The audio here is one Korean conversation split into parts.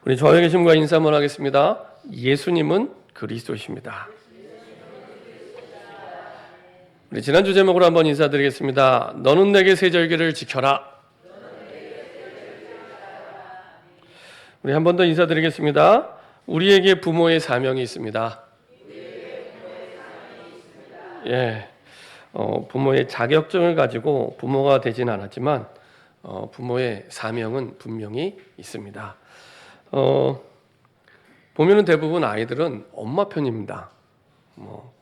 우리 좌우에 계신 분과 인사 한번 하겠습니다. 예수님은 그리스도이십니다. 우리 지난주 제목으로 한번 인사드리겠습니다. 너는 내게 새 절기를 지켜라. 우리 한 번 더 인사드리겠습니다. 우리에게 부모의 사명이 있습니다. 예, 부모의 자격증을 가지고 부모가 되진 않았지만 부모의 사명은 분명히 있습니다. 보면은 대부분 아이들은 엄마 편입니다.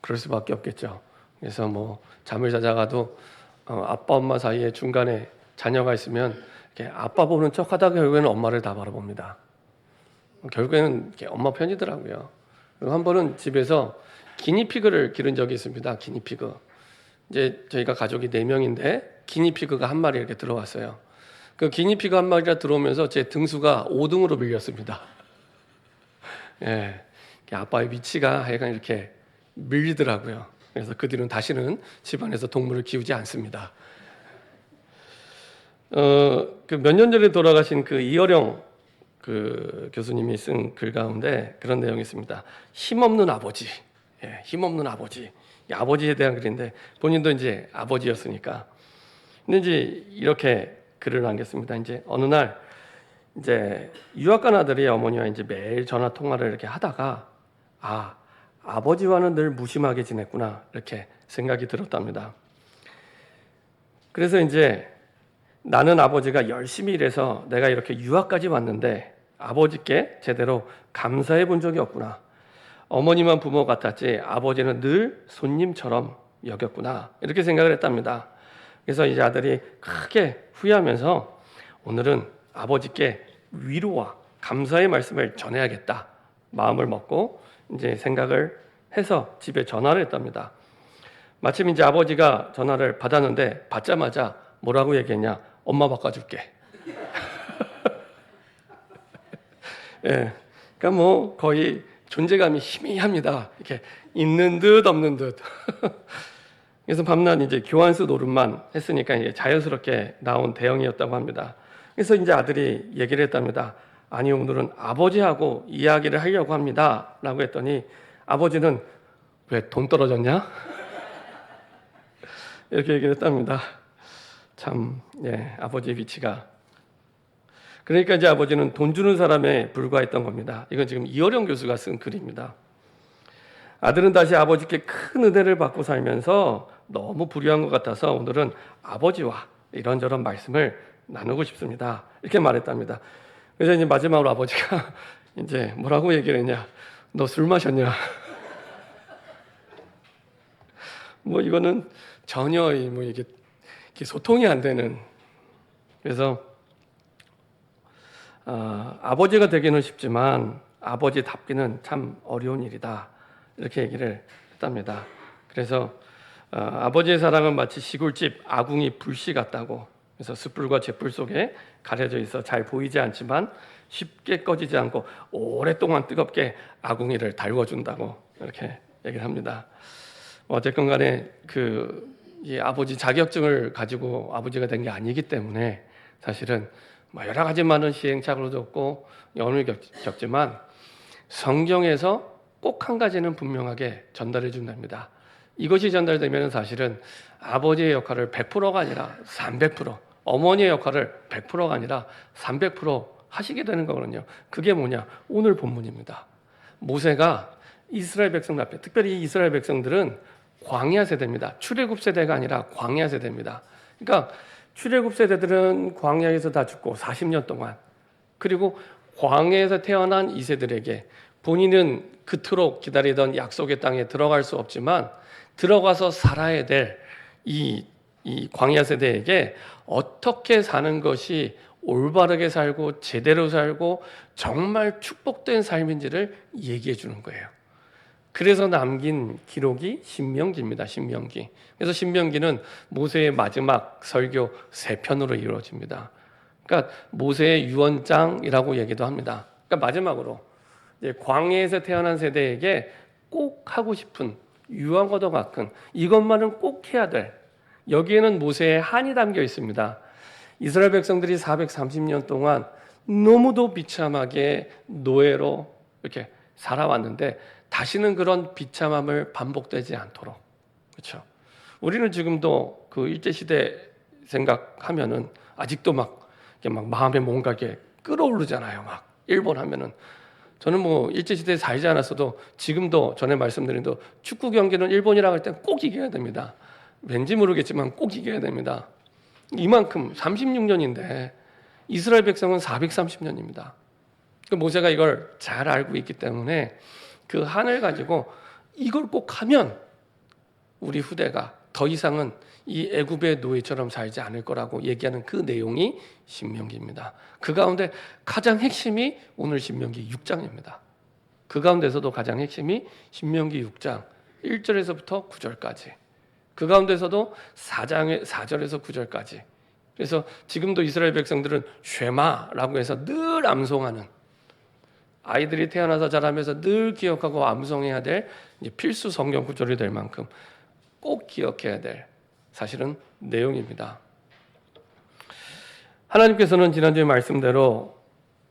그럴 수밖에 없겠죠. 그래서 잠을 자다가도 아빠 엄마 사이에 중간에 자녀가 있으면 이렇게 아빠 보는 척하다가 결국에는 엄마를 다 바라봅니다. 결국에는 이렇게 엄마 편이더라고요. 그리고 한 번은 집에서 기니피그를 기른 적이 있습니다. 기니피그. 이제 저희가 가족이 4명인데 기니피그가 한 마리 이렇게 들어왔어요. 그 기니피그 한 마리가 들어오면서 제 등수가 5등으로 밀렸습니다. 예, 아빠의 위치가 하여간 이렇게 밀리더라고요. 그래서 그 뒤로는 다시는 집안에서 동물을 키우지 않습니다. 그 몇 년 전에 돌아가신 그 이어령 그 교수님이 쓴 글 가운데 그런 내용이 있습니다. 힘없는 아버지, 예, 힘없는 아버지. 아버지에 대한 글인데 본인도 이제 아버지였으니까. 근데 이제 이렇게 글을 남겼습니다. 이제 어느 날 이제 유학 간 아들이 어머니와 이제 매일 전화 통화를 이렇게 하다가 아버지와는 늘 무심하게 지냈구나 이렇게 생각이 들었답니다. 그래서 이제 나는 아버지가 열심히 일해서 내가 이렇게 유학까지 왔는데 아버지께 제대로 감사해 본 적이 없구나. 어머니만 부모 같았지 아버지는 늘 손님처럼 여겼구나 이렇게 생각을 했답니다. 그래서 이제 아들이 크게 후회하면서 오늘은 아버지께 위로와 감사의 말씀을 전해야겠다 마음을 먹고 이제 생각을 해서 집에 전화를 했답니다. 마침 이제 아버지가 전화를 받았는데 받자마자 뭐라고 얘기했냐? 엄마 바꿔줄게. 예, 그러니까 거의 존재감이 희미합니다. 이렇게 있는 듯 없는 듯. 그래서 밤낮 이제 교환수 노릇만 했으니까 이제 자연스럽게 나온 대응이었다고 합니다. 그래서 이제 아들이 얘기를 했답니다. 아니 오늘은 아버지하고 이야기를 하려고 합니다. 라고 했더니 아버지는 왜 돈 떨어졌냐? 이렇게 얘기를 했답니다. 참, 예, 아버지의 위치가. 그러니까 이제 아버지는 돈 주는 사람에 불과했던 겁니다. 이건 지금 이어령 교수가 쓴 글입니다. 아들은 다시 아버지께 큰 은혜를 받고 살면서 너무 불효한 것 같아서 오늘은 아버지와 이런저런 말씀을 나누고 싶습니다. 이렇게 말했답니다. 그래서 이제 마지막으로 아버지가 이제 뭐라고 얘기를 했냐? 너 술 마셨냐? 이거는 전혀 이게 소통이 안 되는. 그래서 아버지가 되기는 쉽지만 아버지답기는 참 어려운 일이다. 이렇게 얘기를 했답니다. 그래서 아버지의 사랑은 마치 시골집 아궁이 불씨 같다고. 그래서 숯불과 잿불 속에 가려져 있어 잘 보이지 않지만 쉽게 꺼지지 않고 오랫동안 뜨겁게 아궁이를 달궈준다고 이렇게 얘기를 합니다. 어쨌건 간에 이 아버지 자격증을 가지고 아버지가 된 게 아니기 때문에 사실은 여러 가지 많은 시행착오를 겪고 어려움을 겪지만 성경에서 꼭 한 가지는 분명하게 전달해 준답니다. 이것이 전달되면 사실은 아버지의 역할을 100%가 아니라 300%, 어머니의 역할을 100%가 아니라 300% 하시게 되는 거거든요. 그게 뭐냐? 오늘 본문입니다. 모세가 이스라엘 백성 앞에, 특별히 이스라엘 백성들은 광야 세대입니다. 출애굽 세대가 아니라 광야 세대입니다. 그러니까 출애굽 세대들은 광야에서 다 죽고 40년 동안, 그리고 광야에서 태어난 이 세들에게 본인은 그토록 기다리던 약속의 땅에 들어갈 수 없지만 들어가서 살아야 될 이 광야 세대에게 어떻게 사는 것이 올바르게 살고 제대로 살고 정말 축복된 삶인지를 얘기해 주는 거예요. 그래서 남긴 기록이 신명기입니다. 신명기. 그래서 신명기는 모세의 마지막 설교 3편으로 이루어집니다. 그러니까 모세의 유언장이라고 얘기도 합니다. 그러니까 마지막으로 이제 광야에서 태어난 세대에게 꼭 하고 싶은 유언과도 같은 이것만은 꼭 해야 될, 여기에는 모세의 한이 담겨 있습니다. 이스라엘 백성들이 430년 동안 너무도 비참하게 노예로 이렇게 살아왔는데 다시는 그런 비참함을 반복되지 않도록. 그렇죠? 우리는 지금도 그 일제 시대 생각하면은 아직도 막 마음에 뭔가 이렇게 끌어오르잖아요. 막 일본 하면은 저는 뭐 일제 시대에 살지 않았어도 지금도 전에 말씀드린 대로 축구 경기는 일본이랑 할 때 꼭 이겨야 됩니다. 왠지 모르겠지만 꼭 이겨야 됩니다. 이만큼 36년인데 이스라엘 백성은 430년입니다. 모세가 이걸 잘 알고 있기 때문에 그 한을 가지고 이걸 꼭 하면 우리 후대가 더 이상은 이 애굽의 노예처럼 살지 않을 거라고 얘기하는 그 내용이 신명기입니다. 그 가운데 가장 핵심이 오늘 신명기 6장입니다. 그 가운데서도 가장 핵심이 신명기 6장 1절에서부터 9절까지. 그 가운데서도 4절에서 9절까지. 그래서 지금도 이스라엘 백성들은 쉐마라고 해서 늘 암송하는, 아이들이 태어나서 자라면서 늘 기억하고 암송해야 될 필수 성경 구절이 될 만큼 꼭 기억해야 될 사실은 내용입니다. 하나님께서는 지난주에 말씀대로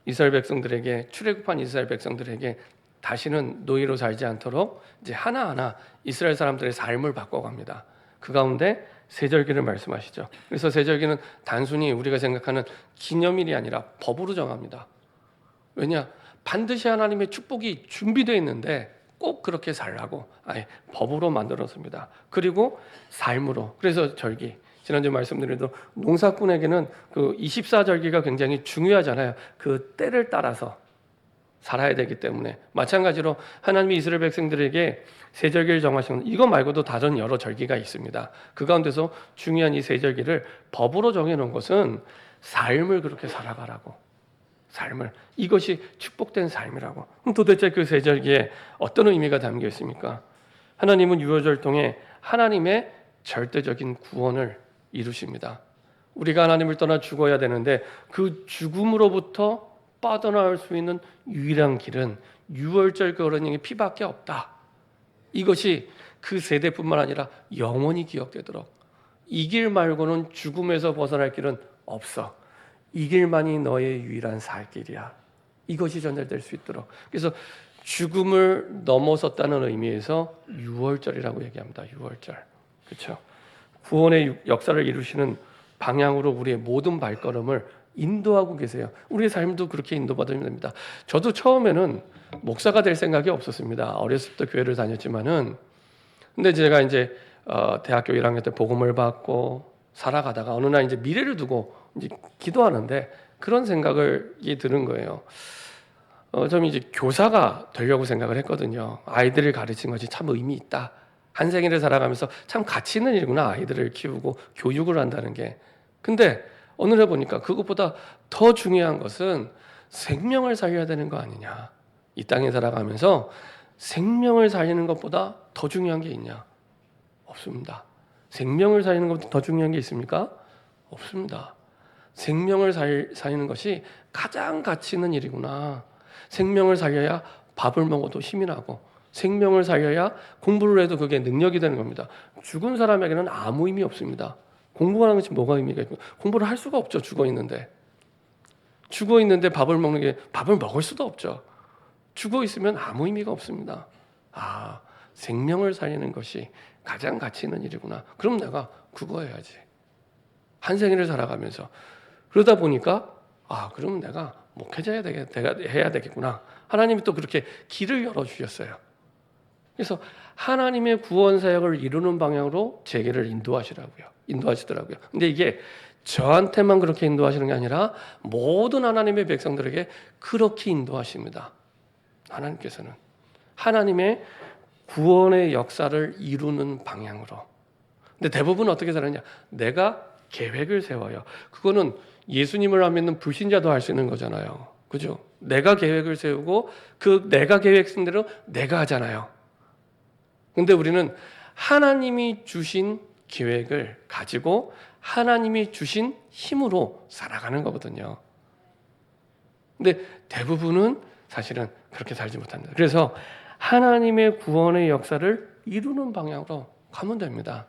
이스라엘 백성들에게, 출애굽한 이스라엘 백성들에게 다시는 노예로 살지 않도록 이제 하나하나 이스라엘 사람들의 삶을 바꿔갑니다. 그 가운데 세절기를 말씀하시죠. 그래서 세절기는 단순히 우리가 생각하는 기념일이 아니라 법으로 정합니다. 왜냐? 반드시 하나님의 축복이 준비되어 있는데 꼭 그렇게 살라고 아예 법으로 만들었습니다. 그리고 삶으로. 그래서 절기. 지난주에 말씀드린 대로 농사꾼에게는 그 24절기가 굉장히 중요하잖아요. 그 때를 따라서 살아야 되기 때문에 마찬가지로 하나님이 이스라엘 백성들에게 세절기를 정하신 이거 말고도 다른 여러 절기가 있습니다. 그 가운데서 중요한 이 세절기를 법으로 정해놓은 것은 삶을 그렇게 살아가라고. 삶을. 이것이 축복된 삶이라고. 그럼 도대체 그 세절기에 어떤 의미가 담겨 있습니까? 하나님은 유월절 통해 하나님의 절대적인 구원을 이루십니다. 우리가 하나님을 떠나 죽어야 되는데 그 죽음으로부터 빠져나올 수 있는 유일한 길은 유월절 그 어린이의 피밖에 없다. 이것이 그 세대뿐만 아니라 영원히 기억되도록, 이 길 말고는 죽음에서 벗어날 길은 없어. 이 길만이 너의 유일한 살 길이야. 이것이 전달될 수 있도록. 그래서 죽음을 넘어섰다는 의미에서 유월절이라고 얘기합니다. 유월절. 그렇죠? 구원의 역사를 이루시는 방향으로 우리의 모든 발걸음을 인도하고 계세요. 우리의 삶도 그렇게 인도받으면 됩니다. 저도 처음에는 목사가 될 생각이 없었습니다. 어렸을 때 교회를 다녔지만은, 근데 제가 이제 대학교 1학년 때 복음을 받고 살아가다가 어느 날 이제 미래를 두고 이제 기도하는데 그런 생각이 드는 거예요. 좀 이제 교사가 되려고 생각을 했거든요. 아이들을 가르치는 것이 참 의미 있다. 한 생일을 살아가면서 참 가치 있는 일이구나. 아이들을 키우고 교육을 한다는 게. 근데 어느 날 보니까 그것보다 더 중요한 것은 생명을 살려야 되는 거 아니냐. 이 땅에 살아가면서 생명을 살리는 것보다 더 중요한 게 있냐? 없습니다. 생명을 살리는 것보다 더 중요한 게 있습니까? 없습니다. 생명을 살리는 것이 가장 가치 있는 일이구나. 생명을 살려야 밥을 먹어도 힘이 나고, 생명을 살려야 공부를 해도 그게 능력이 되는 겁니다. 죽은 사람에게는 아무 의미 없습니다. 공부하는 것이 뭐가 의미가 있고, 공부를 할 수가 없죠. 죽어 있는데 밥을 먹는 게, 밥을 먹을 수도 없죠. 죽어 있으면 아무 의미가 없습니다. 아, 생명을 살리는 것이 가장 가치 있는 일이구나. 그럼 내가 그거 해야지. 한 생일을 살아가면서. 그러다 보니까 그럼 내가 목회자 해야 되겠구나. 하나님이 또 그렇게 길을 열어주셨어요. 그래서 하나님의 구원 사역을 이루는 방향으로 제게를 인도하시더라고요. 근데 이게 저한테만 그렇게 인도하시는 게 아니라 모든 하나님의 백성들에게 그렇게 인도하십니다. 하나님께서는 하나님의 구원의 역사를 이루는 방향으로. 근데 대부분 어떻게 살았냐? 내가 계획을 세워요. 그거는 예수님을 안 믿는 불신자도 할 수 있는 거잖아요. 그죠? 내가 계획을 세우고 그 내가 계획한 대로 내가 하잖아요. 근데 우리는 하나님이 주신 계획을 가지고 하나님이 주신 힘으로 살아가는 거거든요. 근데 대부분은 사실은 그렇게 살지 못합니다. 그래서 하나님의 구원의 역사를 이루는 방향으로 가면 됩니다.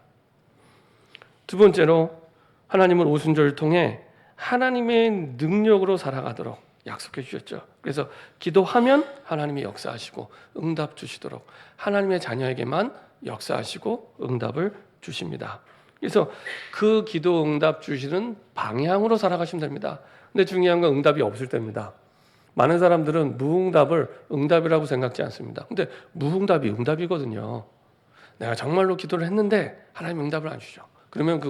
두 번째로 하나님은 오순절을 통해 하나님의 능력으로 살아가도록, 약속해 주셨죠. 그래서 기도하면 하나님이 역사하시고 응답 주시도록 하나님의 자녀에게만 역사하시고 응답을 주십니다. 그래서 그 기도 응답 주시는 방향으로 살아가시면 됩니다. 근데 중요한 건 응답이 없을 때입니다. 많은 사람들은 무응답을 응답이라고 생각지 않습니다. 근데 무응답이 응답이거든요. 내가 정말로 기도를 했는데 하나님 응답을 안 주죠. 그러면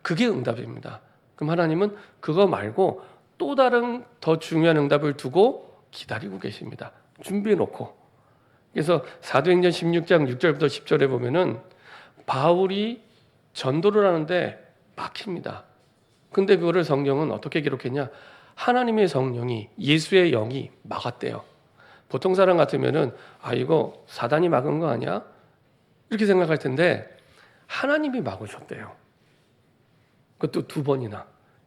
그게 응답입니다. 그럼 하나님은 그거 말고 또 다른 더 중요한 응답을 두고 기다리고 계십니다. 준비해 놓고. 그래서 사도행전 16장 6절부터 10절에 보면은 바울이 전도를 하는데 막힙니다. 근데 그거를 성경은 어떻게 기록했냐? 하나님의 성령이, 예수의 영이 막았대요. 보통 사람 같으면은 이거 사단이 막은 거 아니야? 이렇게 생각할 텐데 하나님이 막으셨대요. 그것도 2번이나.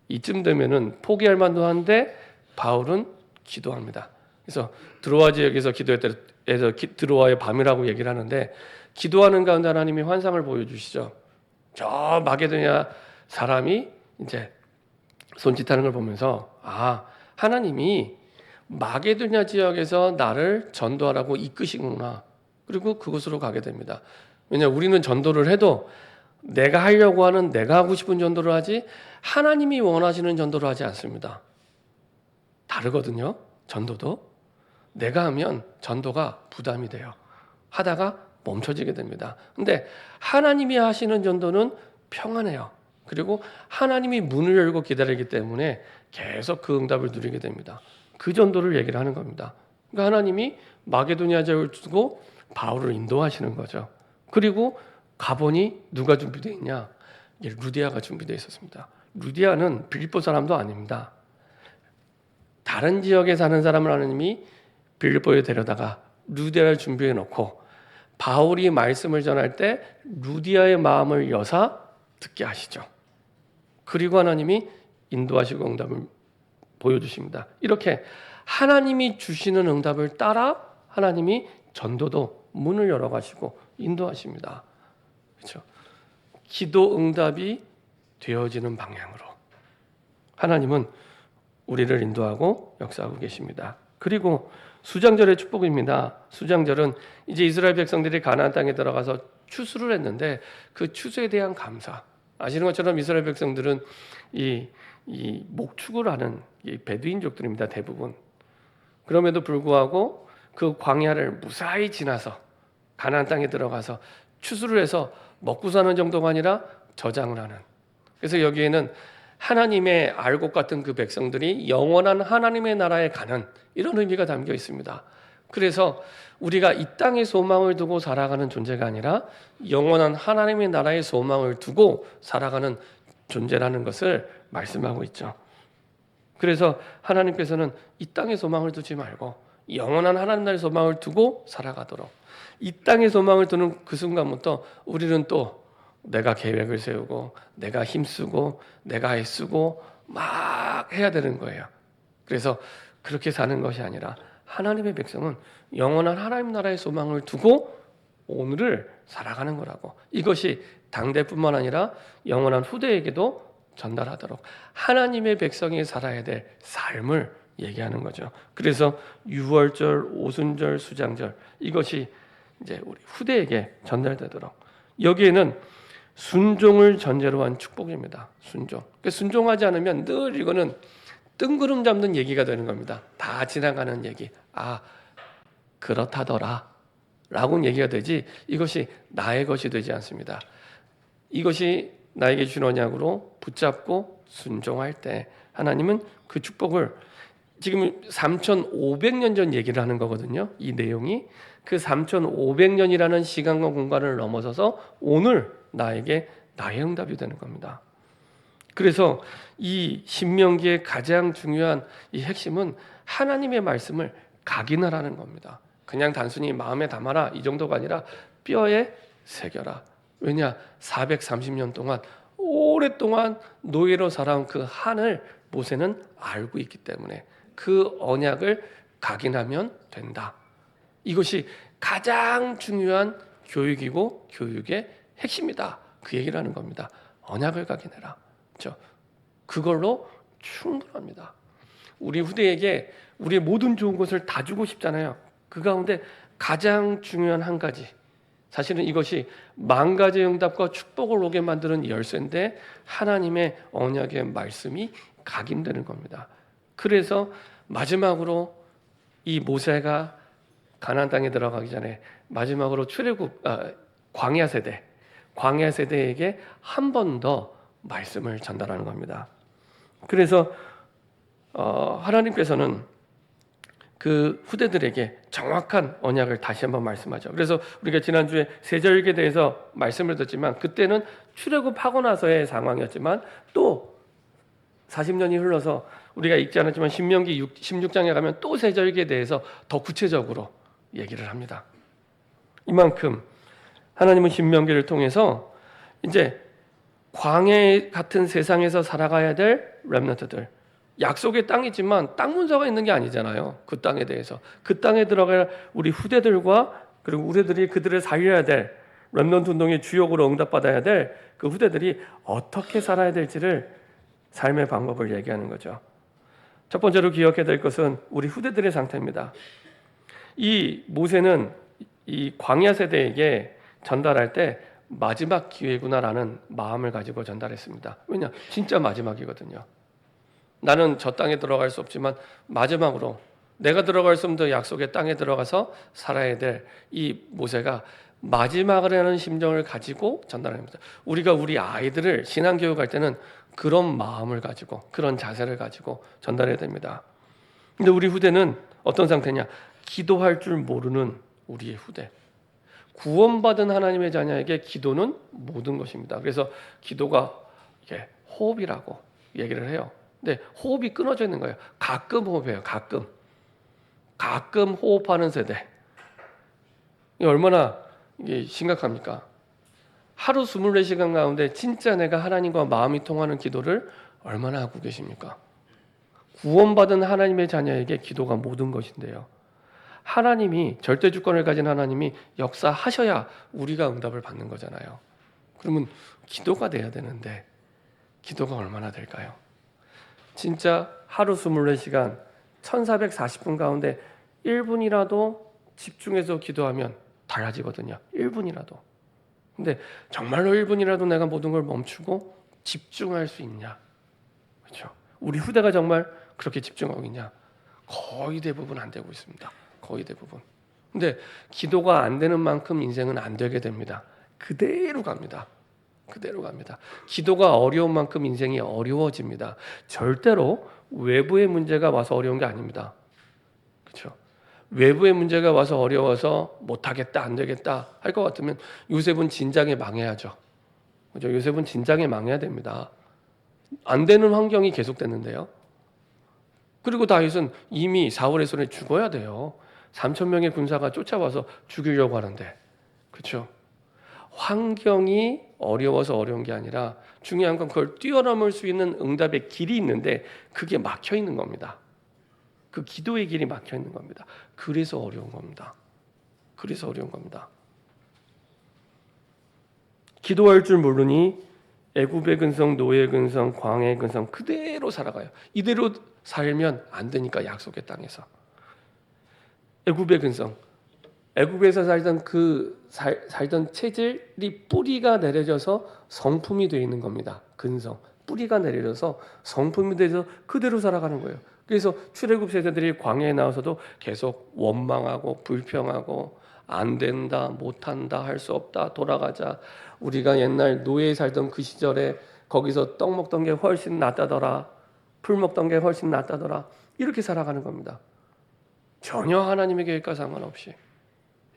이쯤 되면은 포기할 만도 한데 바울은 기도합니다. 그래서 드로아 지역에서 기도했대서 드로아의 밤이라고 얘기를 하는데 기도하는 가운데 하나님이 환상을 보여주시죠. 저 마게도냐 사람이 이제 손짓하는 걸 보면서 하나님이 마게도냐 지역에서 나를 전도하라고 이끄시구나. 그리고 그곳으로 가게 됩니다. 왜냐하면 우리는 전도를 해도 내가 하려고 하는 내가 하고 싶은 전도를 하지 하나님이 원하시는 전도를 하지 않습니다. 다르거든요. 전도도 내가 하면 전도가 부담이 돼요. 하다가 멈춰지게 됩니다. 근데 하나님이 하시는 전도는 평안해요. 그리고 하나님이 문을 열고 기다리기 때문에 계속 그 응답을 누리게 됩니다. 그 전도를 얘기를 하는 겁니다. 그러니까 하나님이 마게도냐 지역을 두고 바울을 인도하시는 거죠. 그리고 가보니 누가 준비되어 있냐? 루디아가 준비되어 있었습니다. 루디아는 빌립보 사람도 아닙니다. 다른 지역에 사는 사람을 하나님이 빌립보에 데려다가 루디아를 준비해 놓고 바울이 말씀을 전할 때 루디아의 마음을 여사 듣게 하시죠. 그리고 하나님이 인도하시고 응답을 보여주십니다. 이렇게 하나님이 주시는 응답을 따라 하나님이 전도도 문을 열어가시고 인도하십니다. 그렇죠? 기도 응답이 되어지는 방향으로 하나님은 우리를 인도하고 역사하고 계십니다. 그리고 수장절의 축복입니다. 수장절은 이제 이스라엘 백성들이 가나안 땅에 들어가서 추수를 했는데 그 추수에 대한 감사. 아시는 것처럼 이스라엘 백성들은 이 목축을 하는 이 베두인족들입니다. 대부분. 그럼에도 불구하고 그 광야를 무사히 지나서 가나안 땅에 들어가서 추수를 해서 먹고 사는 정도가 아니라 저장을 하는. 그래서 여기에는 하나님의 알곡 같은 그 백성들이 영원한 하나님의 나라에 가는 이런 의미가 담겨 있습니다. 그래서 우리가 이 땅의 소망을 두고 살아가는 존재가 아니라 영원한 하나님의 나라의 소망을 두고 살아가는 존재라는 것을 말씀하고 있죠. 그래서 하나님께서는 이 땅의 소망을 두지 말고 영원한 하나님 나라의 소망을 두고 살아가도록, 이 땅의 소망을 두는 그 순간부터 우리는 또 내가 계획을 세우고 내가 힘쓰고 내가 애쓰고 막 해야 되는 거예요. 그래서 그렇게 사는 것이 아니라 하나님의 백성은 영원한 하나님 나라의 소망을 두고 오늘을 살아가는 거라고. 이것이 당대뿐만 아니라 영원한 후대에게도 전달하도록 하나님의 백성이 살아야 될 삶을 얘기하는 거죠. 그래서 유월절, 오순절, 수장절 이것이 이제 우리 후대에게 전달되도록, 여기에는 순종을 전제로 한 축복입니다. 순종. 그러니까 순종하지 않으면 늘 이거는 뜬구름 잡는 얘기가 되는 겁니다. 다 지나가는 얘기. 그렇다더라 라고는 얘기가 되지 이것이 나의 것이 되지 않습니다. 이것이 나에게 주신 언약으로 붙잡고 순종할 때 하나님은 그 축복을, 지금 3,500년 전 얘기를 하는 거거든요. 이 내용이 그 3,500년이라는 시간과 공간을 넘어서서 오늘 나에게 나의 응답이 되는 겁니다. 그래서 이 신명기의 가장 중요한 이 핵심은 하나님의 말씀을 각인하라는 겁니다. 그냥 단순히 마음에 담아라 이 정도가 아니라 뼈에 새겨라. 왜냐? 430년 동안 오랫동안 노예로 살아온 그 한을 모세는 알고 있기 때문에 그 언약을 각인하면 된다. 이것이 가장 중요한 교육이고 교육의 핵심이다. 그 얘기를 하는 겁니다. 언약을 각인해라. 그렇죠? 그걸로 충분합니다. 우리 후대에게 우리의 모든 좋은 것을 다 주고 싶잖아요. 그 가운데 가장 중요한 한 가지, 사실은 이것이 만 가지의 응답과 축복을 오게 만드는 열쇠인데 하나님의 언약의 말씀이 각인되는 겁니다. 그래서 마지막으로 이 모세가 가나안 땅에 들어가기 전에 마지막으로 광야 세대에게 한 번 더 말씀을 전달하는 겁니다. 그래서 하나님께서는 그 후대들에게 정확한 언약을 다시 한번 말씀하죠. 그래서 우리가 지난주에 세절기에 대해서 말씀을 듣지만 그때는 출애굽하고 나서의 상황이었지만 또 40년이 흘러서 우리가 읽지 않았지만 신명기 16장에 가면 또 세절기에 대해서 더 구체적으로 얘기를 합니다. 이만큼 하나님은 신명기를 통해서 이제 광야 같은 세상에서 살아가야 될 렘넌트들, 약속의 땅이지만 땅 문서가 있는 게 아니잖아요. 그 땅에 대해서 그 땅에 들어갈 우리 후대들과 그리고 우리들이 그들을 살려야 될 렘넌트 운동의 주역으로 응답받아야 될 그 후대들이 어떻게 살아야 될지를 삶의 방법을 얘기하는 거죠. 첫 번째로 기억해야 될 것은 우리 후대들의 상태입니다. 이 모세는 이 광야 세대에게 전달할 때 마지막 기회구나라는 마음을 가지고 전달했습니다. 왜냐? 진짜 마지막이거든요. 나는 저 땅에 들어갈 수 없지만 마지막으로 내가 들어갈 수 없는 약속의 땅에 들어가서 살아야 될 이 모세가 마지막이라는 심정을 가지고 전달합니다. 우리가 우리 아이들을 신앙교육할 때는 그런 마음을 가지고 그런 자세를 가지고 전달해야 됩니다. 근데 우리 후대는 어떤 상태냐? 기도할 줄 모르는 우리의 후대. 구원받은 하나님의 자녀에게 기도는 모든 것입니다. 그래서 기도가 이게 호흡이라고 얘기를 해요. 근데 호흡이 끊어져 있는 거예요. 가끔 호흡해요. 가끔 호흡하는 세대. 이게 얼마나 이게 심각합니까? 하루 24시간 가운데 진짜 내가 하나님과 마음이 통하는 기도를 얼마나 하고 계십니까? 구원받은 하나님의 자녀에게 기도가 모든 것인데요. 하나님이 절대 주권을 가진 하나님이 역사하셔야 우리가 응답을 받는 거잖아요. 그러면 기도가 돼야 되는데 기도가 얼마나 될까요? 진짜 하루 24시간 1440분 가운데 1분이라도 집중해서 기도하면 달라지거든요. 1분이라도. 근데 정말로 1분이라도 내가 모든 걸 멈추고 집중할 수 있냐? 그렇죠? 우리 후대가 정말 그렇게 집중하고 있냐? 거의 대부분 안 되고 있습니다. 거의 대부분. 근데 기도가 안 되는 만큼 인생은 안 되게 됩니다. 그대로 갑니다. 기도가 어려운 만큼 인생이 어려워집니다. 절대로 외부의 문제가 와서 어려운 게 아닙니다. 그렇죠? 외부의 문제가 와서 어려워서 못하겠다, 안 되겠다 할 것 같으면 요셉은 진작에 망해야죠. 그렇죠? 요셉은 진작에 망해야 됩니다. 안 되는 환경이 계속됐는데요. 그리고 다윗은 이미 사울의 손에 죽어야 돼요. 3,000명의 군사가 쫓아와서 죽이려고 하는데, 그렇죠? 환경이 어려워서 어려운 게 아니라 중요한 건 그걸 뛰어넘을 수 있는 응답의 길이 있는데 그게 막혀 있는 겁니다. 그 기도의 길이 막혀 있는 겁니다. 그래서 어려운 겁니다. 기도할 줄 모르니 애굽의 근성, 노예 근성, 광야의 근성 그대로 살아가요. 이대로 살면 안 되니까 약속의 땅에서. 애굽의 근성, 애굽에서 살던 체질이 뿌리가 내려져서 성품이 되어 있는 겁니다. 근성, 뿌리가 내려져서 성품이 돼서 그대로 살아가는 거예요. 그래서 출애굽 세대들이 광야에 나와서도 계속 원망하고 불평하고 안 된다, 못한다, 할 수 없다, 돌아가자. 우리가 옛날 노예에 살던 그 시절에 거기서 떡 먹던 게 훨씬 낫다더라, 풀 먹던 게 훨씬 낫다더라, 이렇게 살아가는 겁니다. 전혀 하나님의 계획과 상관없이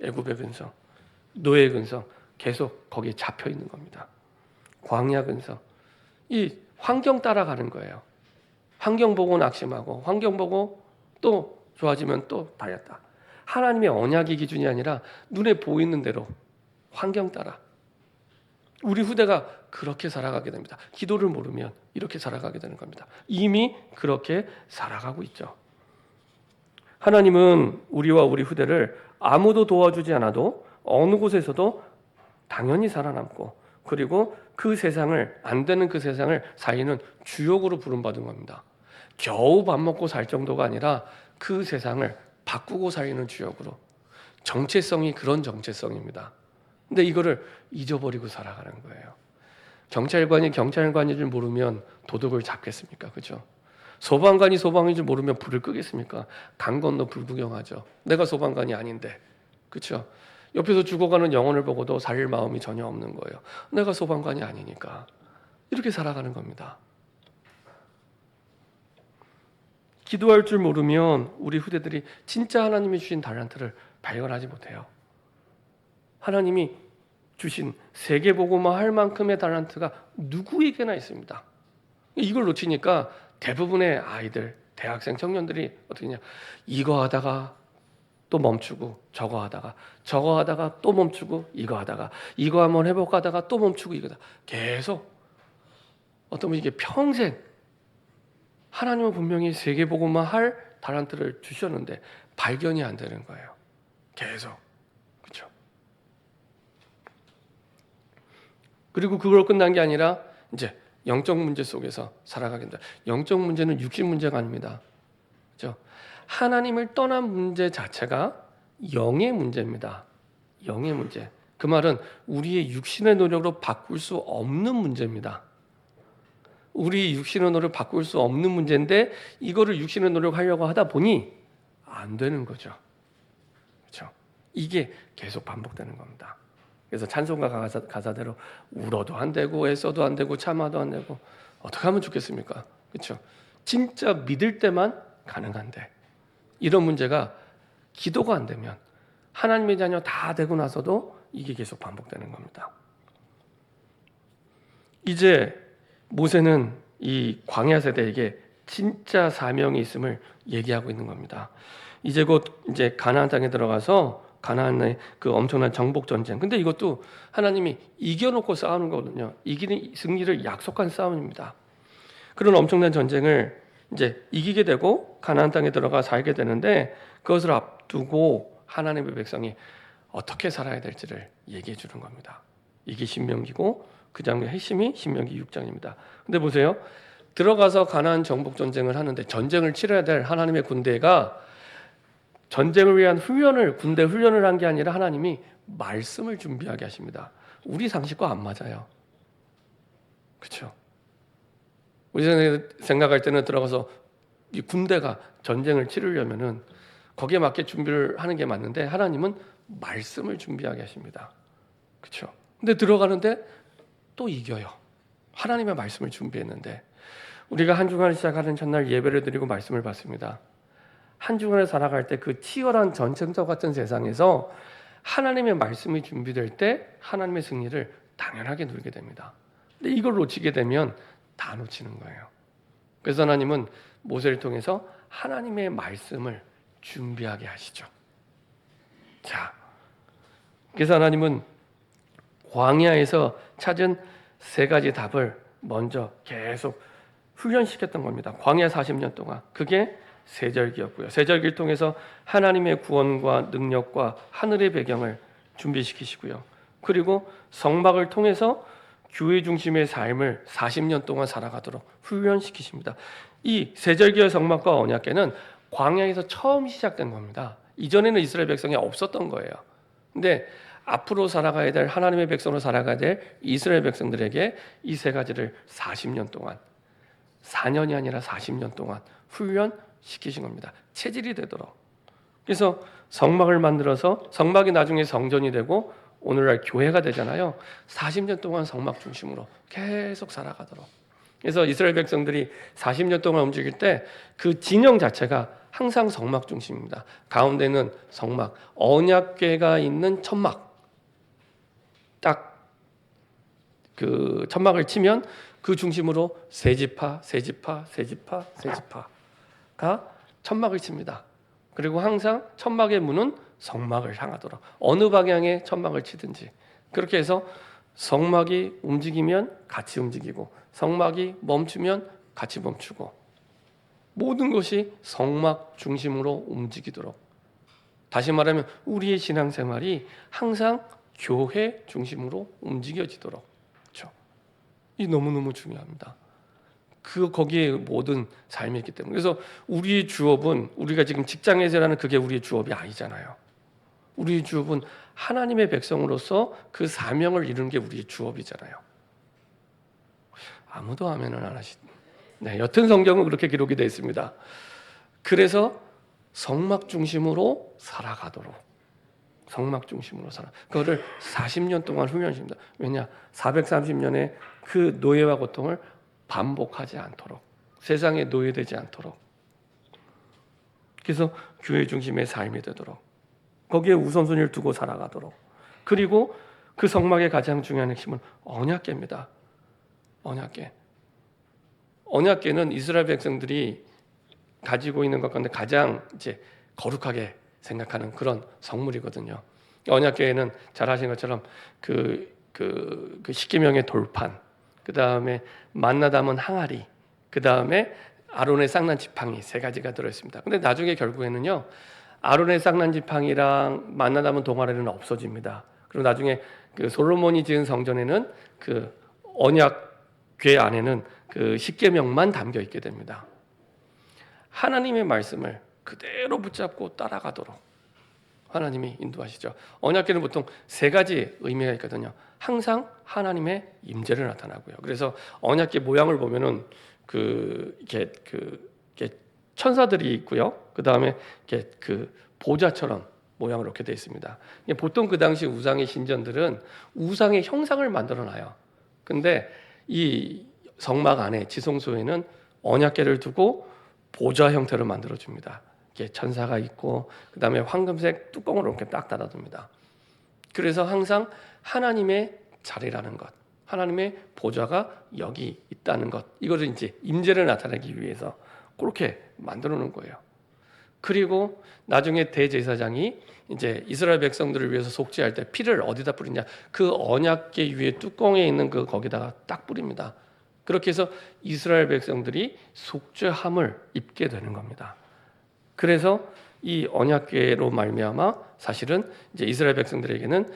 애굽의 근성, 노예의 근성 계속 거기에 잡혀 있는 겁니다. 광야 근성, 이 환경 따라가는 거예요. 환경 보고 낙심하고 환경 보고 또 좋아지면 또 다녔다. 하나님의 언약이 기준이 아니라 눈에 보이는 대로 환경 따라. 우리 후대가 그렇게 살아가게 됩니다. 기도를 모르면 이렇게 살아가게 되는 겁니다. 이미 그렇게 살아가고 있죠. 하나님은 우리와 우리 후대를 아무도 도와주지 않아도 어느 곳에서도 당연히 살아남고 그리고 그 세상을 안 되는 그 세상을 살리는 주역으로 부름받은 겁니다. 겨우 밥 먹고 살 정도가 아니라 그 세상을 바꾸고 살리는 주역으로, 정체성이 그런 정체성입니다. 근데 이거를 잊어버리고 살아가는 거예요. 경찰관이 경찰관인 줄 모르면 도둑을 잡겠습니까? 그죠? 소방관이 소방인 줄 모르면 불을 끄겠습니까? 강 건너 불 구경하죠. 내가 소방관이 아닌데. 그렇죠? 옆에서 죽어가는 영혼을 보고도 살릴 마음이 전혀 없는 거예요. 내가 소방관이 아니니까. 이렇게 살아가는 겁니다. 기도할 줄 모르면 우리 후대들이 진짜 하나님이 주신 달란트를 발견하지 못해요. 하나님이 주신 세계복음화 할 만큼의 달란트가 누구에게나 있습니다. 이걸 놓치니까 대부분의 아이들, 대학생, 청년들이 어떻게 냐, 이거 하다가 또 멈추고 저거 하다가 또 멈추고 이거 하다가 이거 한번 해볼까 하다가 또 멈추고 이거다. 계속 어떤 분이 이게 평생 하나님은 분명히 세계복음화 할 달란트를 주셨는데 발견이 안 되는 거예요. 계속. 그렇죠? 그리고 그걸 끝난 게 아니라 이제 영적 문제 속에서 살아가게 된다. 영적 문제는 육신 문제가 아닙니다. 그렇죠? 하나님을 떠난 문제 자체가 영의 문제입니다. 영의 문제. 그 말은 우리의 육신의 노력으로 바꿀 수 없는 문제입니다. 우리 육신의 노력을 바꿀 수 없는 문제인데 이거를 육신의 노력하려고 하다 보니 안 되는 거죠. 그렇죠? 이게 계속 반복되는 겁니다. 그래서 찬송가 가사대로 울어도 안 되고 애써도 안 되고 참아도 안 되고 어떻게 하면 좋겠습니까? 그렇죠? 진짜 믿을 때만 가능한데 이런 문제가 기도가 안 되면 하나님의 자녀 다 되고 나서도 이게 계속 반복되는 겁니다. 이제 모세는 이 광야 세대에게 진짜 사명이 있음을 얘기하고 있는 겁니다. 이제 곧 이제 가나안 땅에 들어가서 가나안의 그 엄청난 정복 전쟁. 근데 이것도 하나님이 이겨놓고 싸우는 거거든요. 이기는 승리를 약속한 싸움입니다. 그런 엄청난 전쟁을 이제 이기게 되고 가나안 땅에 들어가 살게 되는데 그것을 앞두고 하나님의 백성이 어떻게 살아야 될지를 얘기해 주는 겁니다. 이게 신명기고 그 장면의 핵심이 신명기 6장입니다. 근데 보세요. 들어가서 가나안 정복 전쟁을 하는데 전쟁을 치러야 될 하나님의 군대가 전쟁을 위한 군대 훈련을 한 게 아니라 하나님이 말씀을 준비하게 하십니다. 우리 상식과 안 맞아요. 그렇죠? 우리 생각할 때는 들어가서 이 군대가 전쟁을 치르려면은 거기에 맞게 준비를 하는 게 맞는데 하나님은 말씀을 준비하게 하십니다. 그렇죠? 근데 들어가는데 또 이겨요. 하나님의 말씀을 준비했는데 우리가 한 주간을 시작하는 첫날 예배를 드리고 말씀을 받습니다. 한 주간을 살아갈 때 그 치열한 전쟁터 같은 세상에서 하나님의 말씀이 준비될 때 하나님의 승리를 당연하게 누리게 됩니다. 근데 이걸 놓치게 되면 다 놓치는 거예요. 그래서 하나님은 모세를 통해서 하나님의 말씀을 준비하게 하시죠. 자, 그래서 하나님은 광야에서 찾은 세 가지 답을 먼저 계속 훈련시켰던 겁니다. 광야 40년 동안. 그게 세절기였고요. 세절기를 통해서 하나님의 구원과 능력과 하늘의 배경을 준비시키시고요. 그리고 성막을 통해서 교회 중심의 삶을 40년 동안 살아가도록 훈련시키십니다. 이 세절기의 성막과 언약궤는 광야에서 처음 시작된 겁니다. 이전에는 이스라엘 백성이 없었던 거예요. 근데 앞으로 살아가야 될 하나님의 백성으로 살아가야 될 이스라엘 백성들에게 이 세 가지를 40년 동안 4년이 아니라 40년 동안 훈련시키신 겁니다. 체질이 되도록. 그래서 성막을 만들어서 성막이 나중에 성전이 되고 오늘날 교회가 되잖아요. 40년 동안 성막 중심으로 계속 살아가도록. 그래서 이스라엘 백성들이 40년 동안 움직일 때 그 진영 자체가 항상 성막 중심입니다. 가운데는 성막, 언약궤가 있는 천막. 딱 그 천막을 치면 그 중심으로 세 지파가 천막을 칩니다. 그리고 항상 천막의 문은 성막을 향하도록 어느 방향에 천막을 치든지 그렇게 해서 성막이 움직이면 같이 움직이고 성막이 멈추면 같이 멈추고 모든 것이 성막 중심으로 움직이도록. 다시 말하면 우리의 신앙생활이 항상 교회 중심으로 움직여지도록. 그렇죠? 이 너무너무 중요합니다. 거기에 모든 삶이 있기 때문에. 그래서 우리의 주업은, 우리가 지금 직장에서 하는 그게 우리의 주업이 아니잖아요. 우리의 주업은 하나님의 백성으로서 그 사명을 이루는 게 우리의 주업이잖아요. 아무도 아멘은 안 하시. 네, 여튼 성경은 그렇게 기록이 되어 있습니다. 그래서 성막 중심으로 살아가도록, 성막 중심으로 살아. 그거를 40년 동안 훈련십니다. 왜냐? 430년의 그 노예와 고통을 반복하지 않도록, 세상에 노예되지 않도록. 그래서 교회 중심의 삶이 되도록, 거기에 우선순위를 두고 살아가도록. 그리고 그 성막의 가장 중요한 핵심은 언약궤입니다. 언약궤. 언약궤는 이스라엘 백성들이 가지고 있는 것 가운데 가장 이제 거룩하게 생각하는 그런 성물이거든요. 언약궤에는 잘 아시는 것처럼 그 십계명의 돌판, 그 다음에 만나 담은 항아리, 그 다음에 아론의 쌍난 지팡이 세 가지가 들어있습니다. 근데 나중에 결국에는요, 아론의 쌍난 지팡이랑 만나 담은 동아리는 없어집니다. 그리고 나중에 그 솔로몬이 지은 성전에는 그 언약궤 안에는 그 십계명만 담겨 있게 됩니다. 하나님의 말씀을 그대로 붙잡고 따라가도록 하나님이 인도하시죠. 언약궤는 보통 세 가지 의미가 있거든요. 항상 하나님의 임재를 나타나고요. 그래서 언약궤 모양을 보면은 이렇게 천사들이 있고요. 그 다음에 이렇게 그 보좌처럼 모양으로 이렇게 되어 있습니다. 보통 그 당시 우상의 신전들은 우상의 형상을 만들어놔요. 근데 이 성막 안에 지성소에는 언약궤를 두고 보좌 형태로 만들어줍니다. 이렇게 천사가 있고 그 다음에 황금색 뚜껑으로 이렇게 딱 닫아둡니다. 그래서 항상 하나님의 자리라는 것, 하나님의 보좌가 여기 있다는 것, 이거를 이제 임재를 나타내기 위해서 그렇게 만들어 놓은 거예요. 그리고 나중에 대제사장이 이제 이스라엘 백성들을 위해서 속죄할 때 피를 어디다 뿌리냐? 그 언약궤 위에 뚜껑에 있는 그 거기다가 딱 뿌립니다. 그렇게 해서 이스라엘 백성들이 속죄함을 입게 되는 겁니다. 그래서 이 언약궤로 말미암아 사실은 이제 이스라엘 백성들에게는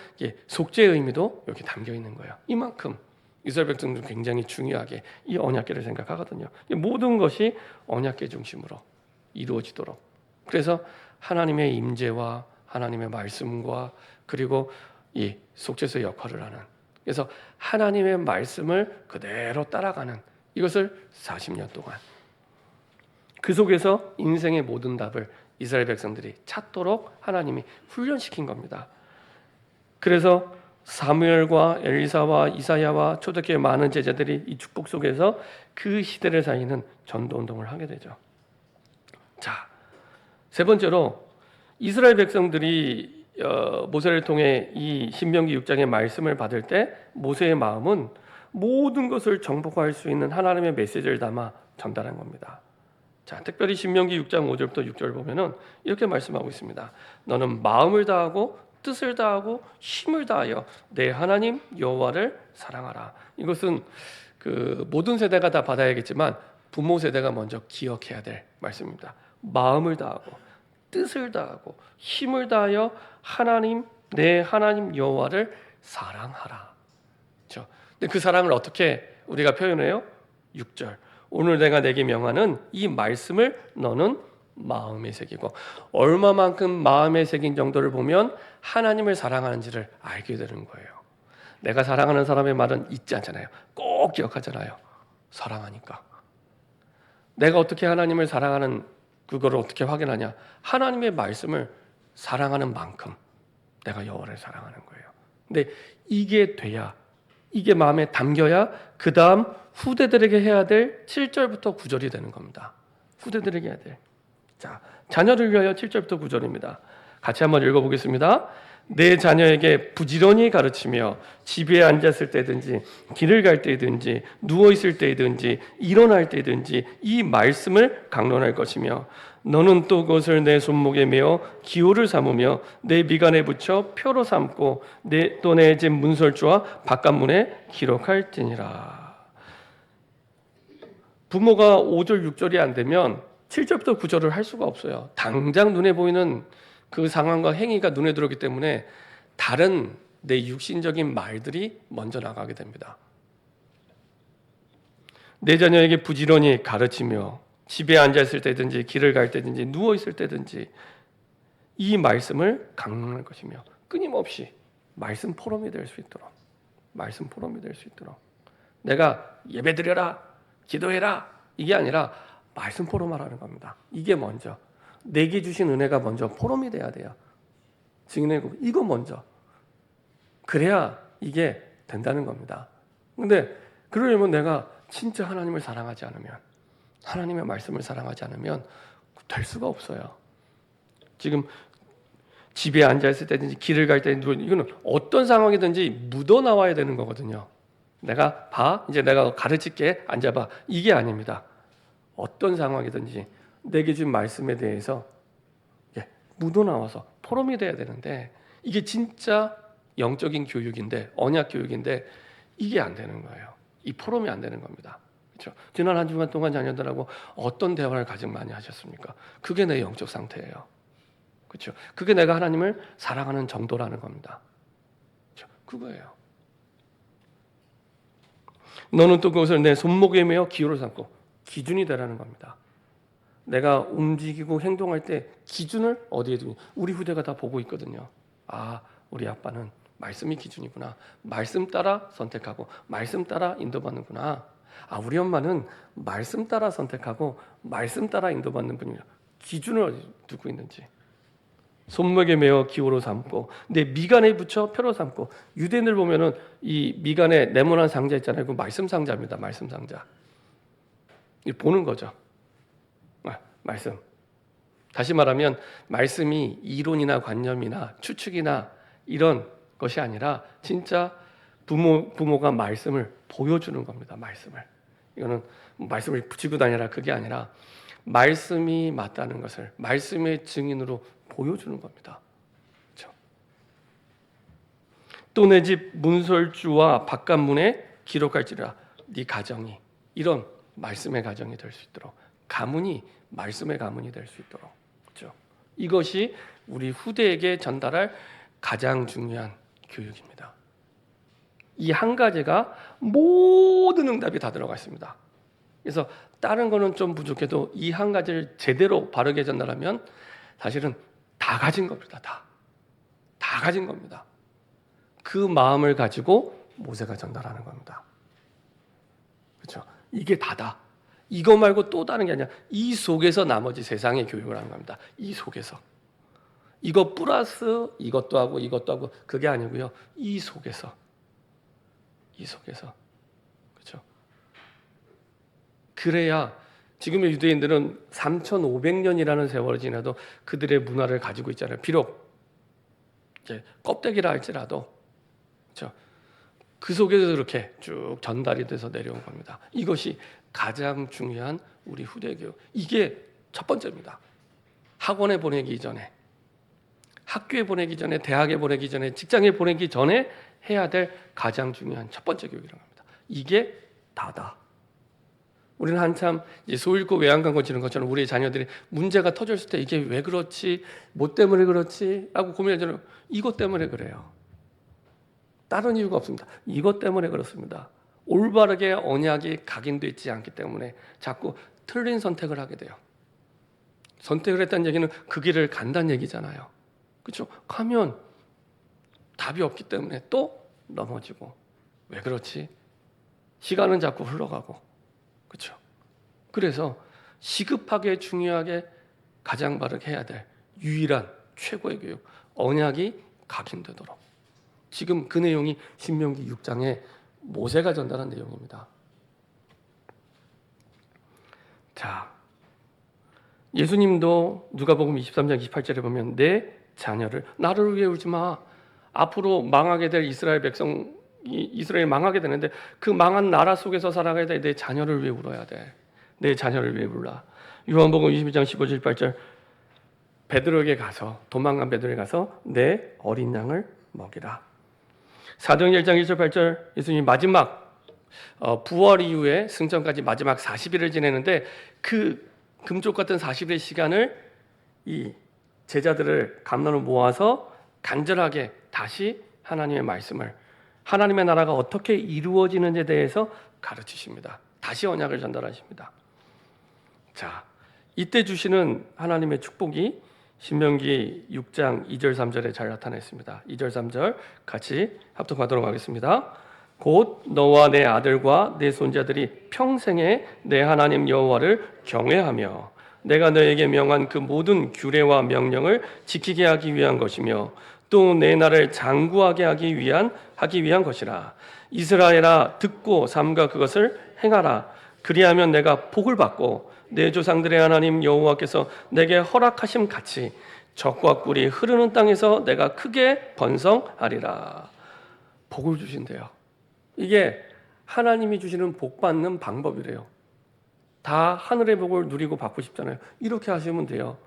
속죄의 의미도 여기 담겨 있는 거예요. 이만큼 이스라엘 백성들은 굉장히 중요하게 이 언약궤를 생각하거든요. 모든 것이 언약궤 중심으로 이루어지도록. 그래서 하나님의 임재와 하나님의 말씀과 그리고 이 속죄소의 역할을 하는, 그래서 하나님의 말씀을 그대로 따라가는, 이것을 40년 동안 그 속에서 인생의 모든 답을 이스라엘 백성들이 찾도록 하나님이 훈련시킨 겁니다. 그래서 사무엘과 엘리사와 이사야와 초대교회 많은 제자들이 이 축복 속에서 그 시대를 살리는 전도운동을 하게 되죠. 자, 세 번째로 이스라엘 백성들이 모세를 통해 이 신명기 6장의 말씀을 받을 때 모세의 마음은 모든 것을 정복할 수 있는 하나님의 메시지를 담아 전달한 겁니다. 자, 특별히 신명기 6장 5절부터 6절 보면은 이렇게 말씀하고 있습니다. 너는 마음을 다하고 뜻을 다하고 힘을 다하여 내 하나님 여호와를 사랑하라. 이것은 그 모든 세대가 다 받아야겠지만 부모 세대가 먼저 기억해야 될 말씀입니다. 마음을 다하고 뜻을 다하고 힘을 다하여 하나님 내 하나님 여호와를 사랑하라. 그렇죠? 근데 그 사랑을 어떻게 우리가 표현해요? 6절. 오늘 내가 내게 명하는 이 말씀을 너는 마음에 새기고, 얼마만큼 마음에 새긴 정도를 보면 하나님을 사랑하는지를 알게 되는 거예요. 내가 사랑하는 사람의 말은 잊지 않잖아요. 꼭 기억하잖아요. 사랑하니까. 내가 어떻게 하나님을 사랑하는 그거를 어떻게 확인하냐? 하나님의 말씀을 사랑하는 만큼 내가 여호와를 사랑하는 거예요. 근데 이게 돼야, 이게 마음에 담겨야 그 다음 후대들에게 해야 될 7절부터 9절이 되는 겁니다. 후대들에게 해야 될. 자, 자녀를 위하여 7절부터 9절입니다. 같이 한번 읽어보겠습니다. 내 자녀에게 부지런히 가르치며 집에 앉았을 때든지 길을 갈 때든지 누워있을 때든지 일어날 때든지 이 말씀을 강론할 것이며, 너는 또 그것을 내 손목에 메어 기호를 삼으며 내 미간에 붙여 표로 삼고 또 내 집 문설주와 바깥문에 기록할지니라. 부모가 5절 6절이 안 되면 7절부터 9절을 할 수가 없어요. 당장 눈에 보이는 그 상황과 행위가 눈에 들어오기 때문에 다른 내 육신적인 말들이 먼저 나가게 됩니다. 내 자녀에게 부지런히 가르치며 집에 앉아 있을 때든지 길을 갈 때든지 누워 있을 때든지 이 말씀을 강론할 것이며 끊임없이 말씀 포럼이 될 수 있도록 내가 예배드려라 기도해라 이게 아니라 말씀 포럼하라는 겁니다. 이게 먼저 내게 주신 은혜가 먼저 포럼이 돼야 돼요. 증인의 이거 먼저 그래야 이게 된다는 겁니다. 근데 그러려면 내가 진짜 하나님을 사랑하지 않으면 하나님의 말씀을 사랑하지 않으면 될 수가 없어요. 지금 집에 앉아있을 때든지 길을 갈 때든지 이거는 어떤 상황이든지 묻어나와야 되는 거거든요. 내가 봐 이제 내가 가르칠게 앉아봐 이게 아닙니다. 어떤 상황이든지 내게 준 말씀에 대해서 묻어나와서 포럼이 돼야 되는데 이게 진짜 영적인 교육인데 언약 교육인데 이게 안 되는 거예요. 이 포럼이 안 되는 겁니다. 그렇죠? 지난 한 주간 동안 자녀들하고 어떤 대화를 가장 많이 하셨습니까? 그게 내 영적 상태예요. 그렇죠? 그게 내가 하나님을 사랑하는 정도라는 겁니다. 그렇죠? 그거예요. 너는 또 그것을 내 손목에 매어 기호로 삼고 기준이 되라는 겁니다. 내가 움직이고 행동할 때 기준을 어디에 두냐? 우리 후대가 다 보고 있거든요. 아, 우리 아빠는 말씀이 기준이구나. 말씀 따라 선택하고 말씀 따라 인도받는구나. 아, 우리 엄마는 말씀 따라 선택하고 말씀 따라 인도받는 분이야. 기준을 어디 두고 있는지. 손목에 매어 기호로 삼고 내 미간에 붙여 표로 삼고 유대인들 보면은 이 미간에 네모난 상자 있잖아요. 그 말씀 상자입니다. 말씀 상자. 이 보는 거죠. 말씀. 다시 말하면 말씀이 이론이나 관념이나 추측이나 이런 것이 아니라 진짜 부모가 말씀을 보여주는 겁니다. 말씀을. 이거는 말씀을 붙이고 다니라 그게 아니라 말씀이 맞다는 것을 말씀의 증인으로 보여주는 겁니다. 그렇죠? 또 내 집 문설주와 바깥문에 기록할지라 네 가정이 이런 말씀의 가정이 될 수 있도록 가문이 말씀의 가문이 될 수 있도록 그렇죠? 이것이 우리 후대에게 전달할 가장 중요한 교육입니다. 이 한 가지가 모든 응답이 다 들어가 있습니다. 그래서 다른 거는 좀 부족해도 이 한 가지를 제대로 바르게 전달하면 사실은 다 가진 겁니다. 다 가진 겁니다. 그 마음을 가지고 모세가 전달하는 겁니다. 그렇죠? 이게 다다. 이거 말고 또 다른 게 아니라 이 속에서 나머지 세상의 교육을 하는 겁니다. 이 속에서. 이거 플러스 이것도 하고 그게 아니고요. 이 속에서. 그렇죠? 그래야 지금의 유대인들은 3,500년이라는 세월이 지나도 그들의 문화를 가지고 있잖아요. 비록 이제 껍데기라 할지라도 그렇죠? 그 속에서 그렇게 쭉 전달이 돼서 내려온 겁니다. 이것이 가장 중요한 우리 후대 교육. 이게 첫 번째입니다. 학원에 보내기 전에, 학교에 보내기 전에, 대학에 보내기 전에, 직장에 보내기 전에 해야 될 가장 중요한 첫 번째 교육이라고 합니다. 이게 다다. 우리는 한참 이제 소잃고 외양간 치는 것처럼 우리 자녀들이 문제가 터졌을 때 이게 왜 그렇지, 뭐 때문에 그렇지 라고 고민하잖아요. 이것 때문에 그래요. 다른 이유가 없습니다. 이것 때문에 그렇습니다. 올바르게 언약이 각인되지 않기 때문에 자꾸 틀린 선택을 하게 돼요. 선택을 했다는 얘기는 그 길을 간다는 얘기잖아요. 그렇죠? 가면 답이 없기 때문에 또 넘어지고 왜 그렇지? 시간은 자꾸 흘러가고 그렇죠? 그래서 시급하게 중요하게 가장 바르게 해야 될 유일한 최고의 교육 언약이 각인되도록 지금 그 내용이 신명기 6장에 모세가 전달한 내용입니다. 자, 예수님도 누가복음 23장 28절에 보면 내 자녀를 나를 위해 울지 마. 앞으로 망하게 될 이스라엘 백성 이스라엘 망하게 되는데 그 망한 나라 속에서 살아가야 돼. 내 자녀를 위해 울어야 돼. 내 자녀를 위해 울라. 요한복음 22장 15절 18절 베드로에게 가서 도망간 베드로에게 가서 내 어린 양을 먹이라. 사도행 1장 1절 8절 예수님이 마지막 부활 이후에 승천까지 마지막 40일을 지내는데 그 금쪽 같은 40일의 시간을 이 제자들을 감론을 모아서 간절하게 다시 하나님의 말씀을 하나님의 나라가 어떻게 이루어지는지에 대해서 가르치십니다. 다시 언약을 전달하십니다. 자, 이때 주시는 하나님의 축복이 신명기 6장 2절 3절에 잘 나타나 있습니다. 2절 3절 같이 합독하도록 하겠습니다. 곧 너와 내 아들과 내 손자들이 평생에 내 하나님 여호와를 경외하며 내가 너에게 명한 그 모든 규례와 명령을 지키게 하기 위한 것이며 또 내 나라를 장구하게 하기 위한 것이라. 이스라엘아, 듣고 삼가 그것을 행하라. 그리하면 내가 복을 받고 내 조상들의 하나님 여호와께서 내게 허락하심 같이 젖과 꿀이 흐르는 땅에서 내가 크게 번성하리라. 복을 주신대요. 이게 하나님이 주시는 복 받는 방법이래요. 다 하늘의 복을 누리고 받고 싶잖아요. 이렇게 하시면 돼요.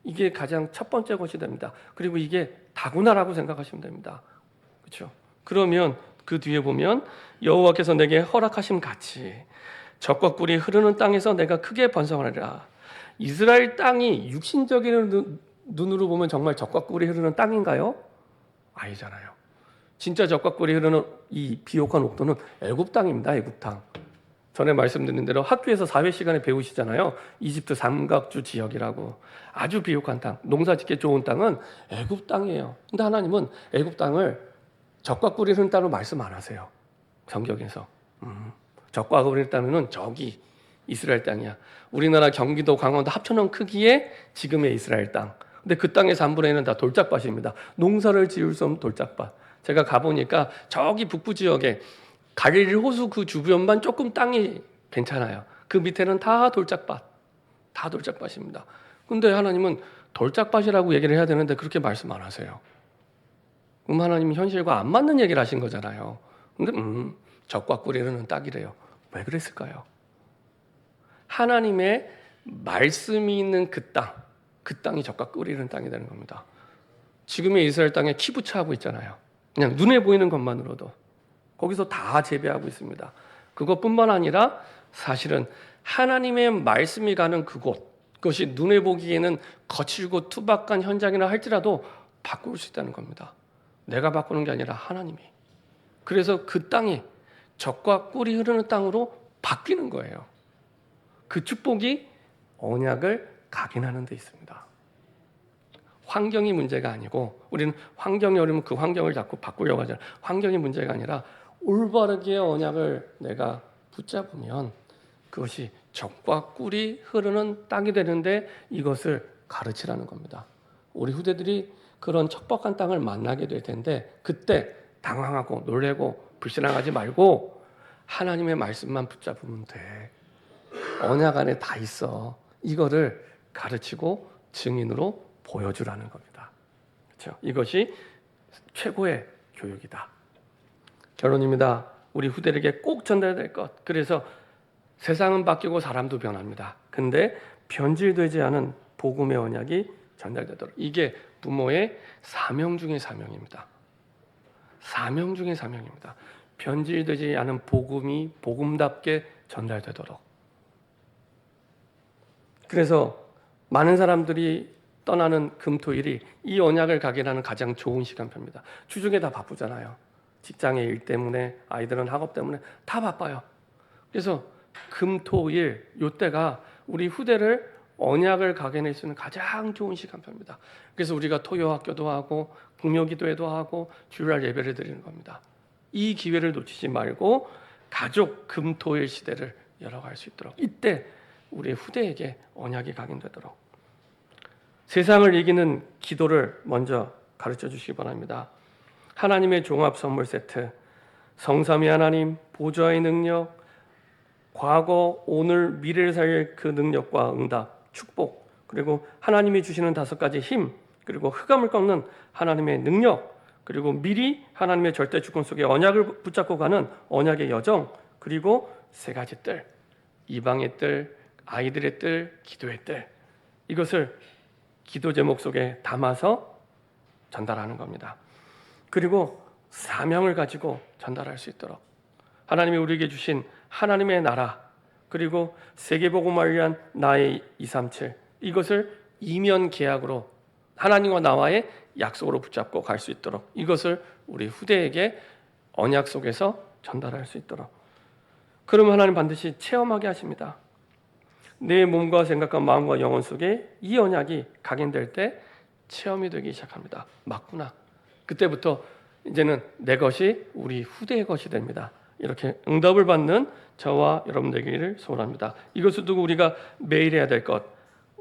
이게 가장 첫 번째 것이 됩니다. 그리고 이게 다구나라고 생각하시면 됩니다. 그렇죠? 그러면 그 뒤에 보면 여호와께서 내게 허락하심 같이 젖과 꿀이 흐르는 땅에서 내가 크게 번성하리라. 이스라엘 땅이 육신적인 눈으로 보면 정말 젖과 꿀이 흐르는 땅인가요? 아니잖아요. 진짜 젖과 꿀이 흐르는 이 비옥한 옥토는 애굽 땅입니다. 애굽 땅. 전에 말씀드린 대로 학교에서 4회 시간에 배우시잖아요. 이집트 삼각주 지역이라고. 아주 비옥한 땅, 농사짓기 좋은 땅은 애굽 땅이에요. 근데 하나님은 애굽 땅을 젖과 꿀이 흐르는 땅으로 말씀 안 하세요. 성경에서. 젖과 꿀이 흐르는 땅은 저기 이스라엘 땅이야. 우리나라 경기도 강원도 합쳐놓은 크기의 지금의 이스라엘 땅. 근데 그 땅의 3분의 1은 다 돌짝밭입니다. 농사를 지을 수 없는 돌짝밭. 제가 가보니까 저기 북부 지역에 갈릴리 호수 그 주변만 조금 땅이 괜찮아요. 그 밑에는 다 돌짝밭. 다 돌짝밭입니다. 근데 하나님은 돌짝밭이라고 얘기를 해야 되는데 그렇게 말씀 안 하세요. 그럼 하나님이 현실과 안 맞는 얘기를 하신 거잖아요. 근데 젖과 꿀이 흐르는 땅이래요. 왜 그랬을까요? 하나님의 말씀이 있는 그 땅이 젖과 꿀이 흐르는 땅이 되는 겁니다. 지금의 이스라엘 땅에 키부츠하고 있잖아요. 그냥 눈에 보이는 것만으로도 거기서 다 재배하고 있습니다. 그것뿐만 아니라 사실은 하나님의 말씀이 가는 그것이 눈에 보기에는 거칠고 투박한 현장이라 할지라도 바꿀 수 있다는 겁니다. 내가 바꾸는 게 아니라 하나님이. 그래서 그 땅이 젖과 꿀이 흐르는 땅으로 바뀌는 거예요. 그 축복이 언약을 각인하는 데 있습니다. 환경이 문제가 아니고 우리는 환경이 어려우면 그 환경을 자꾸 바꾸려고 하잖아요. 환경이 문제가 아니라 올바르게 언약을 내가 붙잡으면 그것이 젖과 꿀이 흐르는 땅이 되는데 이것을 가르치라는 겁니다. 우리 후대들이 그런 척박한 땅을 만나게 될 텐데 그때 당황하고 놀래고 불신앙하지 말고 하나님의 말씀만 붙잡으면 돼. 언약 안에 다 있어. 이거를 가르치고 증인으로 보여주라는 겁니다. 그렇죠? 이것이 최고의 교육이다. 결론입니다. 우리 후대에게 꼭 전달될 것. 그래서 세상은 바뀌고 사람도 변합니다. 근데 변질되지 않은 복음의 언약이 전달되도록. 이게 부모의 사명 중의 사명입니다. 사명 중의 사명입니다. 변질되지 않은 복음이 복음답게 전달되도록. 그래서 많은 사람들이 떠나는 금토일이 이 언약을 각인하는 가장 좋은 시간표입니다. 주중에 다 바쁘잖아요. 직장의 일 때문에 아이들은 학업 때문에 다 바빠요. 그래서 금토일 이때가 우리 후대를 언약을 각인할 수 있는 가장 좋은 시간표입니다. 그래서 우리가 토요학교도 하고 금요기도회도 하고 주일날 예배를 드리는 겁니다. 이 기회를 놓치지 말고 가족 금토일 시대를 열어갈 수 있도록 이때 우리 후대에게 언약이 각인되도록 세상을 이기는 기도를 먼저 가르쳐 주시기 바랍니다. 하나님의 종합 선물 세트, 성삼위 하나님, 보좌의 능력, 과거, 오늘, 미래를 살릴 그 능력과 응답, 축복, 그리고 하나님이 주시는 5가지 힘, 그리고 흑암을 꺾는 하나님의 능력, 그리고 미리 하나님의 절대 주권 속에 언약을 붙잡고 가는 언약의 여정, 그리고 3가지 뜰, 이방의 뜰, 아이들의 뜰, 기도의 뜰. 이것을 기도 제목 속에 담아서 전달하는 겁니다. 그리고 사명을 가지고 전달할 수 있도록 하나님이 우리에게 주신 하나님의 나라 그리고 세계복음을 위한 나의 237 이것을 이면 계약으로 하나님과 나와의 약속으로 붙잡고 갈 수 있도록 이것을 우리 후대에게 언약 속에서 전달할 수 있도록 그러면 하나님 반드시 체험하게 하십니다. 내 몸과 생각과 마음과 영혼 속에 이 언약이 각인될 때 체험이 되기 시작합니다. 맞구나. 그때부터 이제는 내 것이 우리 후대의 것이 됩니다. 이렇게 응답을 받는 저와 여러분 되기를 소원합니다. 이것을 두고 우리가 매일 해야 될 것,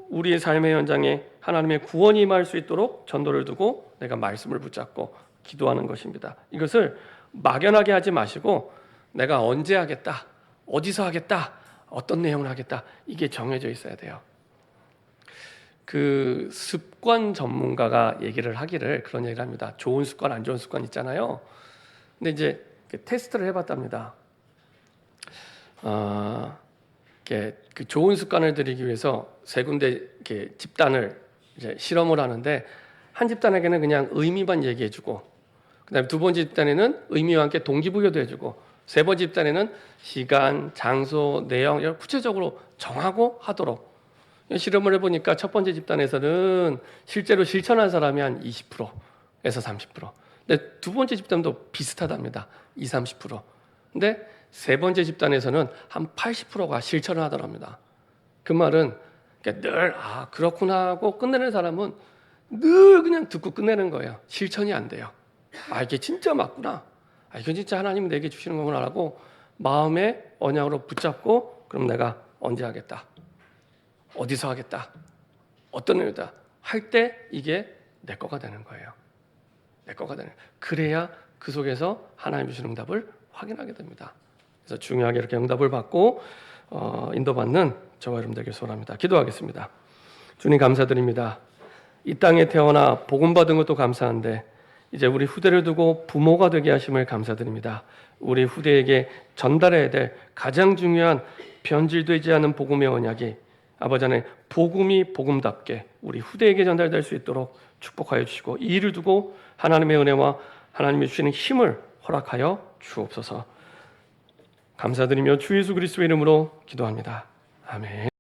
우리의 삶의 현장에 하나님의 구원이 임할 수 있도록 전도를 두고 내가 말씀을 붙잡고 기도하는 것입니다. 이것을 막연하게 하지 마시고 내가 언제 하겠다, 어디서 하겠다, 어떤 내용을 하겠다, 이게 정해져 있어야 돼요. 그 습관 전문가가 얘기를 하기를 그런 얘기를 합니다. 좋은 습관, 안 좋은 습관 있잖아요. 근데 이제 테스트를 해봤답니다. 그 좋은 습관을 들이기 위해서 세 군데 이렇게 집단을 이제 실험을 하는데, 한 집단에게는 그냥 의미만 얘기해주고, 그다음에 두 번째 집단에는 의미와 함께 동기부여도 해주고, 세 번째 집단에는 시간, 장소, 내용 이런 구체적으로 정하고 하도록 실험을 해보니까 첫 번째 집단에서는 실제로 실천한 사람이 한 20%에서 30%. 근데 두 번째 집단도 비슷하답니다. 20-30%. 근데 세 번째 집단에서는 한 80%가 실천을 하더랍니다. 그 말은 늘 그렇구나 하고 끝내는 사람은 늘 그냥 듣고 끝내는 거예요. 실천이 안 돼요. 이게 진짜 맞구나. 이건 진짜 하나님이 내게 주시는 거구나 라고 마음의 언약으로 붙잡고, 그럼 내가 언제 하겠다, 어디서 하겠다, 어떤 의미다 할 때 이게 내 거가 되는 거예요. 내 거가 되는. 그래야 그 속에서 하나님 주시는 응답을 확인하게 됩니다. 그래서 중요하게 이렇게 응답을 받고 인도받는 저와 여러분 되길 소원합니다. 기도하겠습니다. 주님 감사드립니다. 이 땅에 태어나 복음 받은 것도 감사한데 이제 우리 후대를 두고 부모가 되게 하심을 감사드립니다. 우리 후대에게 전달해야 될 가장 중요한 변질되지 않은 복음의 언약이 아버지 안에 복음이 복음답게 우리 후대에게 전달될 수 있도록 축복하여 주시고, 이 일을 두고 하나님의 은혜와 하나님이 주시는 힘을 허락하여 주옵소서. 감사드리며 주 예수 그리스도의 이름으로 기도합니다. 아멘.